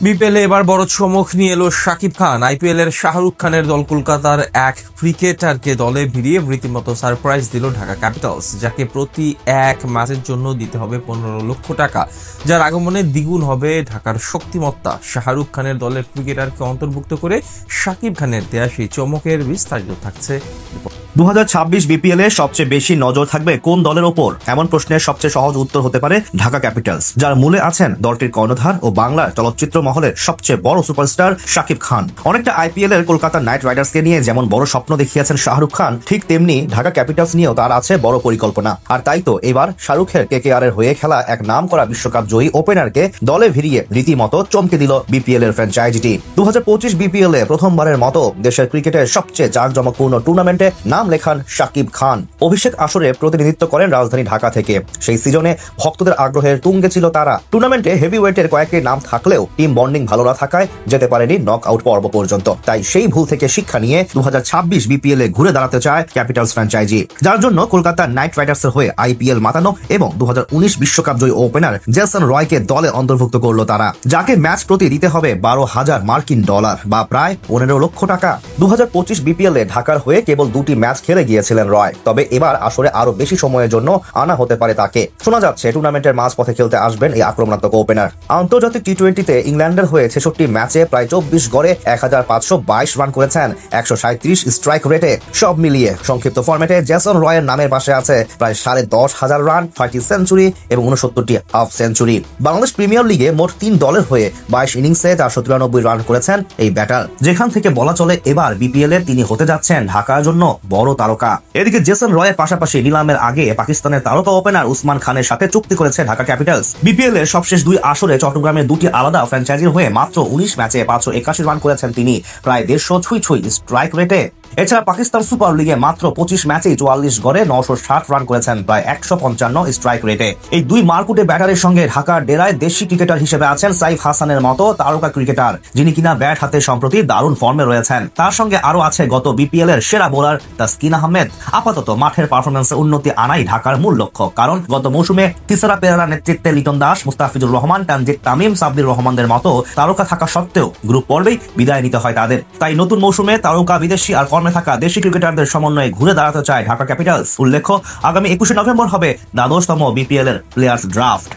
বিপিএলে এবার বড় চমক নিয়ে এলো শাকিব খান। আইপিএল এর শাহরুখ খানের দল কলকাতার এক ক্রিকেটারকে দলে ভিড়িয়ে রীতিমতো সারপ্রাইজ দিল ঢাকা ক্যাপিটালস, যাকে প্রতি এক ম্যাচের জন্য দিতে হবে 15 লক্ষ টাকা, যার আগমনে দ্বিগুণ হবে ঢাকার শক্তিমত্তা। শাহরুখ খানের দলের ক্রিকেটারকে অন্তর্ভুক্ত করে শাকিব খানের দেয়া সেই চমকের বিস্তারিত থাকছে। 2026 বিপিএল এ সবচেয়ে বেশি নজর থাকবে কোন দলের ওপর? এমন প্রশ্নের সবচেয়ে সহজ উত্তর হতে পারে ঢাকা ক্যাপিটালস, যার মূলে আছেন দলটির কর্ণধার ও বাংলার চলচ্চিত্র মহলের সবচেয়ে বড় সুপারস্টার শাকিব খান। অনেকটা আইপিএল এর কলকাতা নাইট রাইডার্সকে নিয়ে যেমন বড় স্বপ্ন দেখিয়েছেন শাহরুখ খান, ঠিক তেমনি ঢাকা ক্যাপিটালস নিয়েও তার আছে বড় পরিকল্পনা। আর তাই তো এবার শাহরুখের কেকেআর এর হয়ে খেলা এক নাম করা বিশ্বকাপ জয়ী ওপেনারকে দলে ভিড়িয়ে রীতিমতো চমকে দিল বিপিএল এর ফ্র্যাঞ্চাইজিটি। 2025 বিপিএল এ প্রথমবারের মতো দেশের ক্রিকেটের সবচেয়ে জাঁকজমকপূর্ণ টুর্নামেন্টে নাম লেখান শাকিব খান। অভিষেক আসরে প্রতিনিধিত্ব করেন রাজধানী ঢাকা থেকে। সেই সিজনে ভক্তদের আগ্রহের তুঙ্গে ছিল তারা। টুর্নামেন্টে হেভিওয়েটের কয়েকটি নাম থাকলেও টিম বন্ডিং ভালো না থাকায় যেতে পারেনি নক আউট পর্ব পর্যন্ত। তাই সেই ভুল থেকে শিক্ষা নিয়ে 2026 বিপিএল এ ঘুরে দাঁড়াতে চায় ক্যাপিটালস ফ্র্যাঞ্চাইজি, যার জন্য কলকাতা নাইট রাইডার্সের হয়ে আইপিএল মাতানো এবং 2019 বিশ্বকাপ জয়ী ওপেনার জেসন রয়কে দলে অন্তর্ভুক্ত করলো তারা, যাকে ম্যাচ প্রতি দিতে হবে 12,000 মার্কিন ডলার বা প্রায় 15 লক্ষ টাকা। 2025 বিপিএল এ ঢাকার হয়ে কেবল 2টি ম্যাচ খেলে গিয়েছিলেন রয়, তবে এবার আসরে আরো বেশি সময়ের জন্য আনা হতে পারে তাকে। শোনা যাচ্ছে টুর্নামেন্টের মাঝপথে খেলতে আসবেন এই আক্রমণাত্মক ওপেনার। আন্তর্জাতিক টি20তে ইংল্যান্ডের হয়ে 66 ম্যাচে প্রায় 24 গড়ে 1522 রান করেছেন 137 স্ট্রাইক রেটে। সব মিলিয়ে সংক্ষিপ্ত ফরম্যাটে জেসন রয়ের নামের পাশে আছে প্রায় 10,500 রান, 6টি সেঞ্চুরি এবং 69টি হাফ সেঞ্চুরি। বাংলাদেশ প্রিমিয়ার লিগে মোট 3 দলের হয়ে 22 ইনিংসে 493 রান করেছেন এই ব্যাটার, যেখান থেকে বলা চলে এবার বিপিএল এ তিনি হতে যাচ্ছেন ঢাকার জন্য বড় তারকা। এদিকে জেসন রয়ের পাশাপাশি নিলামের আগে পাকিস্তানের তারকা ওপেনার উসমান খানের সাথে চুক্তি করেছে ঢাকা ক্যাপিটালস। বিপিএল এর সবশেষ 2 আসরে চট্টগ্রামের 2টি আলাদা ফ্র্যাঞ্চাইজির হয়ে মাত্র 19 ম্যাচে 581 রান করেছেন তিনি, প্রায় 150 ছুঁই স্ট্রাইক রেটে। এছাড়া পাকিস্তান সুপার লিগে মাত্র 25 ম্যাচেই 44 গড়ে 960 রান করেছেন প্রায় 155 স্ট্রাইক রেটে। এই 2 মারকুটে ব্যাটারের সঙ্গে ঢাকার ডেরায় দেশি ক্রিকেটার হিসেবে আছেন সাইফ হাসানের মতো তারকা ক্রিকেটার, যিনি কিনা ব্যাট হাতে সম্প্রতি দারুণ ফর্মে রয়েছেন। তার সঙ্গে আরো আছে গত বিপিএল এর সেরা বোলার তাসকিন আহমেদ। আপাতত মাঠের পারফরমেন্সে উন্নতি আনাই ঢাকার মূল লক্ষ্য, কারণ গত মৌসুমে তিসারা পেরেরা নেতৃত্বে লিটন দাস, মুস্তাফিজুর রহমান, তানজিদ তামিম, সাব্বির রহমানদের মতো তারকা থাকা সত্ত্বেও গ্রুপ পর্বেই বিদায় নিতে হয় তাদের। তাই নতুন মৌসুমে তারকা বিদেশি আর ফর্মে থাকা দেশি ক্রিকেটারদের সমন্বয়ে ঘুরে দাঁড়াতে চায় ঢাকা ক্যাপিটালস। উল্লেখ্য, আগামী 21শে নভেম্বর হবে 12তম বিপিএল এর প্লেয়ার্স ড্রাফট।